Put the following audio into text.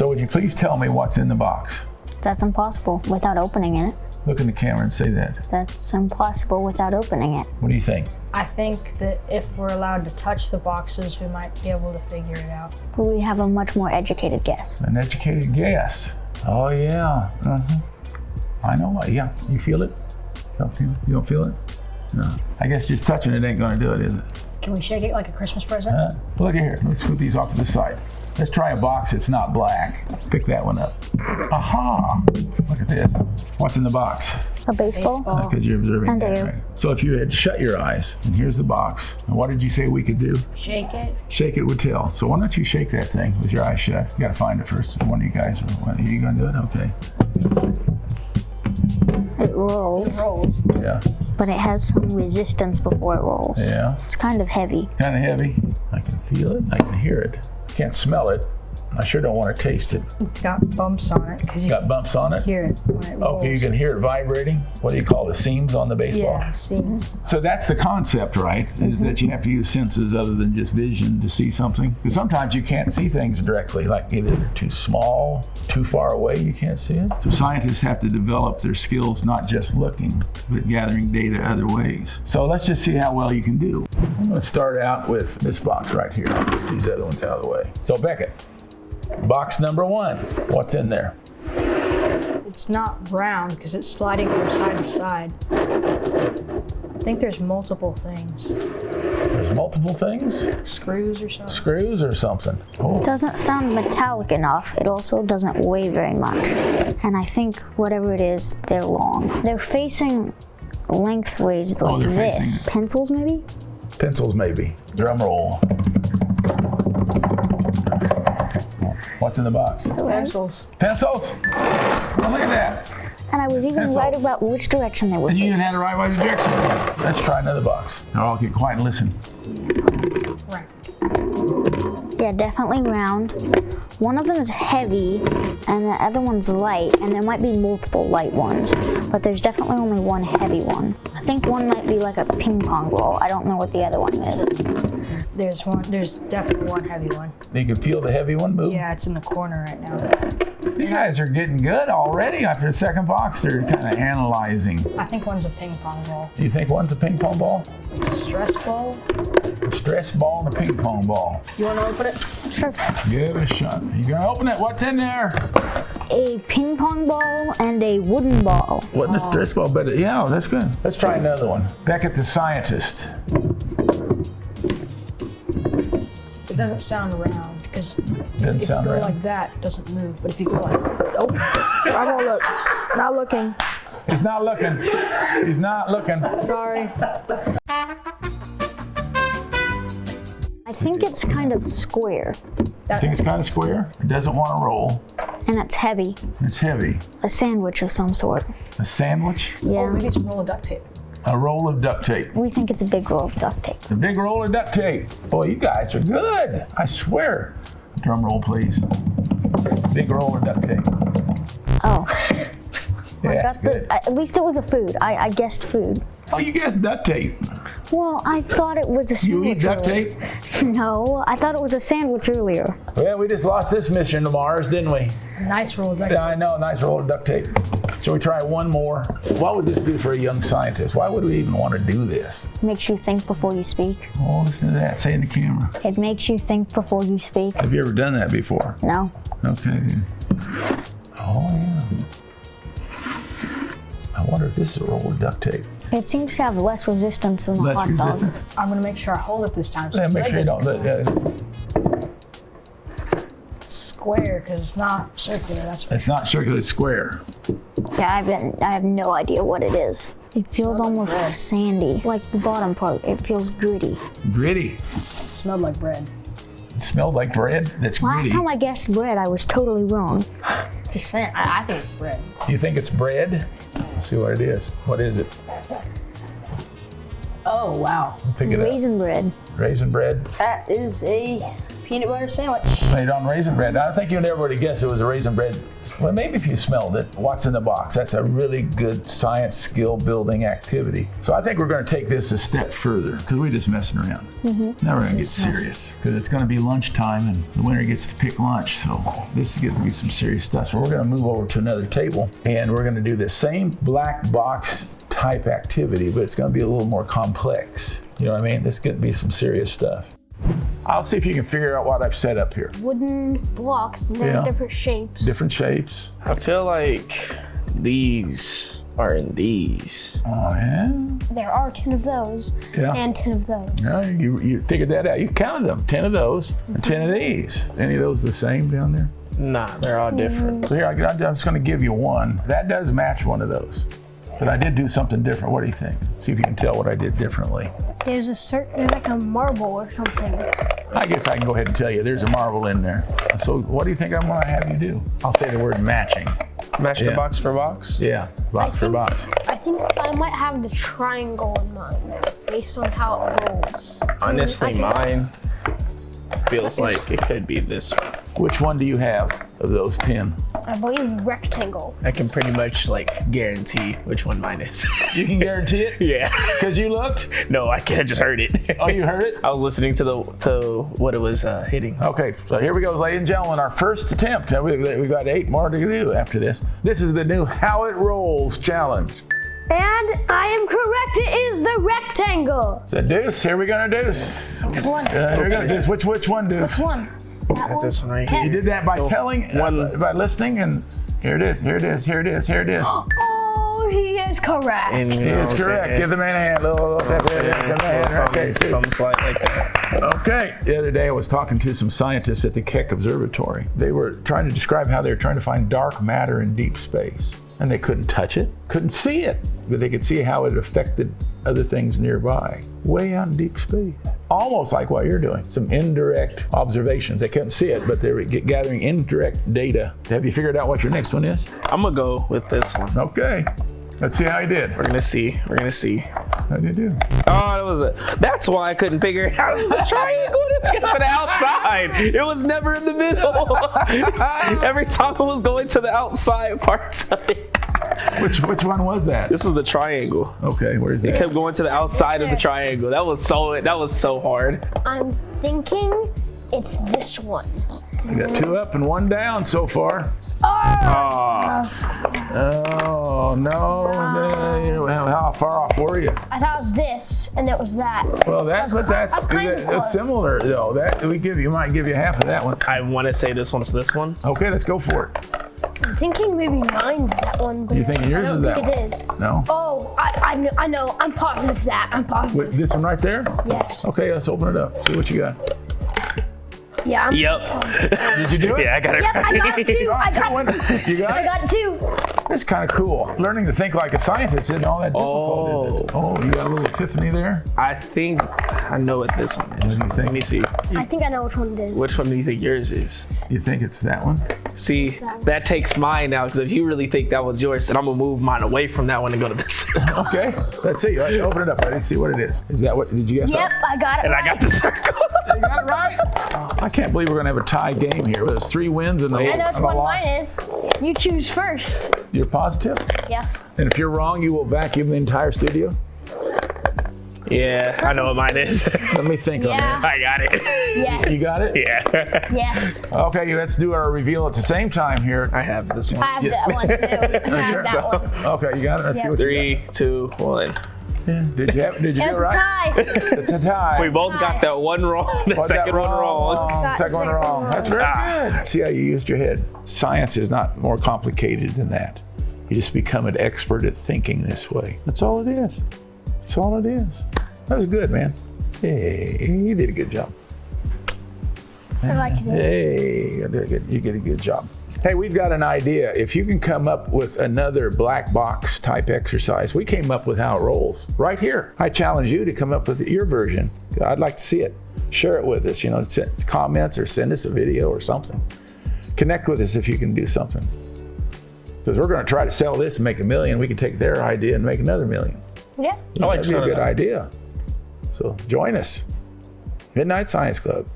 So would you please tell me what's in the box? That's impossible without opening it. Look in the camera and say that. That's impossible without opening it. What do you think? I think that if we're allowed to touch the boxes, we might be able to figure it out. But we have a much more educated guess. An educated guess. Oh yeah. I know what. Yeah. You feel it? You don't feel it? No. I guess just touching it ain't gonna do it, is it? Can we shake it like a Christmas present? Look at here. Let's put these off to the side. Let's try a box that's not black. Pick that one up. Aha! Look at this. What's in the box? A baseball? Because you're observing And that, air. right? So if you had shut your eyes, and here's the box. And what did you say we could do? Shake it. Shake it would tell. So why don't you shake that thing with your eyes shut? You gotta find it first. One of you guys, are you gonna do it? Okay. It rolls, It rolls. Yeah. but it has some resistance before it rolls. Yeah. It's kind of heavy. Kind of heavy. I can feel it. I can hear it. Can't smell it. I sure don't want to taste it. It's got bumps on it because you Got bumps on it? hear it when it rolls. Okay, you can hear it vibrating. What do you call the seams on the baseball? Yeah, seams. So that's the concept, right? Is that you have to use senses other than just vision to see something. Because sometimes you can't see things directly, like either they're too small, too far away, you can't see it. So scientists have to develop their skills not just looking, but gathering data other ways. So let's just see how well you can do. I'm going to start out with this box right here. Get these other ones out of the way. So Beckett, box number 1, what's in there? It's not round because it's sliding from side to side. I think there's multiple things. There's multiple things? Screws or something. Screws or something? Oh. Doesn't sound metallic enough. It also doesn't weigh very much. And I think whatever it is, they're long. They're facing lengthways like they're this. facing- Pencils maybe? Pencils maybe. Drum roll. What's in the box? Pencils. Pencils? Oh, look at that. And I was even Pencil. right about which direction they were And you even facing. had the right direction. Let's try another box. Now I'll get quiet and listen. Right. Yeah, definitely round. One of them is heavy and the other one's light, and there might be multiple light ones, but there's definitely only one heavy one. I think one might be like a ping pong ball. I don't know what the other one is. There's definitely one heavy one. You can feel the heavy one move. Yeah, it's in the corner right now. You guys are getting good already. After the second box, they're kind of analyzing. I think one's a ping pong ball. You think one's a ping pong ball? Stress ball? A stress ball and a ping pong ball. You want to open it? Sure. Give it a shot. You gonna open it? What's in there? A ping pong ball and a wooden ball. Wasn't a stress ball, but yeah, that's good. Let's try another one. Beckett the scientist. It doesn't sound round because Doesn't if sound you go round. like that, it doesn't move. But if you go like, oh, I won't look. Not looking. He's not looking. He's not looking. Sorry. I think it's kind of square I think it's kind of square. It doesn't want to roll. and it's heavy. It's heavy. A sandwich of some sort. A sandwich? Oh, Yeah. maybe it's a roll of duct tape. A roll of duct tape. We think it's a big roll of duct tape. A big roll of duct tape. Boy, you guys are good. I swear. Drum roll, please. Big roll of duct tape. Oh, Yeah, that's good. at least it was a food. I guessed food. Oh, you guessed duct tape. Well, I thought it was a You sandwich. eat duct earlier. tape? No, I thought it was a sandwich earlier. Well, we just lost this mission to Mars, didn't we? It's a nice roll of duct Yeah, tape. I know. Nice roll of duct tape. Shall we try one more? What would this do for a young scientist? Why would we even want to do this? Makes you think before you speak. Oh, listen to that. Say in the camera. It makes you think before you speak. Have you ever done that before? No. Okay. Then. Oh, yeah. I wonder if this is a roll of duct tape. It seems to have less resistance than the Less hot dog. resistance? I'm gonna make sure I hold it this time. So Yeah, the make leg sure you don't. doesn't- It's square because it's not circular. That's what. It's not circular, it's square. Yeah, I have no idea what it is. It feels Smells like almost bread. sandy. Like the bottom part, it feels gritty. Gritty. It smelled like bread. It smelled like bread. That's Last gritty. time I guessed bread, I was totally wrong. Just saying. I think it's bread. You think it's bread? Let's see what it is. What is it? Oh wow. Pick it up. Raisin bread. Raisin bread. That is a peanut butter sandwich. Made on raisin bread. I think you'd never would have guessed it was a raisin bread. Well, maybe if you smelled it, what's in the box? That's a really good science skill building activity. So I think we're going to take this a step further because we're just messing around. Now we're going to get serious because it's going to be lunchtime and the winner gets to pick lunch. So this is going to be some serious stuff. So we're going to move over to another table and we're going to do the same black box type activity, but it's going to be a little more complex. You know what I mean? This is going to be some serious stuff. I'll see if you can figure out what I've set up here. Wooden blocks, and they're Yeah. different shapes. Different shapes. I feel like these are in these. Oh, yeah? There are 10 of those Yeah. and 10 of those. No, you figured that out. You counted them. 10 of those and 10 of these. Any of those the same down there? Nah, they're all different. So here, I'm just going to give you one. That does match one of those. But I did do something different. What do you think? See if you can tell what I did differently. There's like a marble or something. I guess I can go ahead and tell you there's a marble in there. So what do you think I'm going to have you do? I'll say the word matching. Match Yeah. the box for box? Yeah, box for box. I think I might have the triangle in mind based on how it rolls. Honestly, I can- mine feels like it could be this one. Which one do you have of those 10? I believe rectangle. I can pretty much like guarantee which one mine is. You can guarantee it? Yeah. Because you looked? No, I just heard it. Oh, you heard it? I was listening to what it was hitting. Okay, so here we go, ladies and gentlemen, our first attempt. We've got 8 more to do after this. This is the new How It Rolls challenge. And I am correct, it is the rectangle. So Deuce, here we go to Deuce. Which one? Here we go, Deuce. Which one, Deuce? One. That one? This one right here. You did that by telling, by listening, and here it is, here it is, here it is, here it is. Oh, he is correct. And He is correct. Give the man a hand. Okay. Something slight like that. Okay. The other day I was talking to some scientists at the Keck Observatory. They were trying to describe how they were trying to find dark matter in deep space. And they couldn't touch it, couldn't see it, but they could see how it affected other things nearby, way out in deep space. Almost like what you're doing, some indirect observations. They couldn't see it, but they were gathering indirect data. Have you figured out what your next one is? I'm gonna go with this one. Okay. Let's see how you did. We're gonna see. How did you do? Oh, that's why I couldn't figure it out. It was a triangle to get to the outside. It was never in the middle. Every time it was going to the outside parts of it. Which one was that? This was the triangle. Okay, where's It that? kept going to the outside of the triangle. That was so hard. I'm thinking it's this one. We got 2 up and 1 down so far. Oh no! How far off were you? I thought it was this, and it was that. Well, that's kind of close. similar though. That might give you half of that one. I want to say this one's this one. Okay, let's go for it. I'm thinking maybe mine's that one. But You thinking yours I don't is that think one? it is. No. Oh, I know. I'm positive it's that. I'm positive. Wait, this one right there? Yes. Okay, let's open it up. See what you got. Yeah. I'm Yep. positive. Did you do it? Yeah, I got it Yep, I got right. 2. You got I it? got 2. That's kind of cool. Learning to think like a scientist isn't all that difficult, is it? Oh, you got a little epiphany there? I think I know what this one is. What do you think? Let me see. I think I know which one it is. Which one do you think yours is? You think it's that one? See, that takes mine now, because if you really think that was yours, then I'm gonna move mine away from that one and go to this. Okay, let's see. Open it up. Ready? See what it is. Is that what? Did you guess? Yep, that? I got it. And I got the circle. You got it right. I can't believe we're gonna have a tie game here. There's 3 wins and I know which and a one loss. mine is. You choose first. You're positive? Yes. And if you're wrong, you will vacuum the entire studio? Yeah, I know what mine is. Let me think on Yeah. that. I got it. Yes. You got it? Yeah. Yes. Okay, let's do our reveal at the same time here. I have this I one. have that one too. I have that one. Okay, you got it? Let's see Yeah. what you 3, 2, 1. got. Yeah. Did you do it It's a right? tie. It's a tie. We both got that one wrong. The Was that second one wrong. Got Second one second wrong. one That's wrong. very good. See how you used your head. Science is not more complicated than that. You just become an expert at thinking this way. That's all it is. That's all it is. That was good, man. Hey, you did a good job. I like it. Hey, you did a good job. Hey, we've got an idea. If you can come up with another black box type exercise, we came up with How It Rolls right here. I challenge you to come up with your version. I'd like to see it. Share it with us, send comments or send us a video or something. Connect with us if you can do something. Because we're going to try to sell this and make $1 million. We can take their idea and make another $1 million. Yeah. I like That'd be a some of good that. idea. So join us. Midnight Science Club.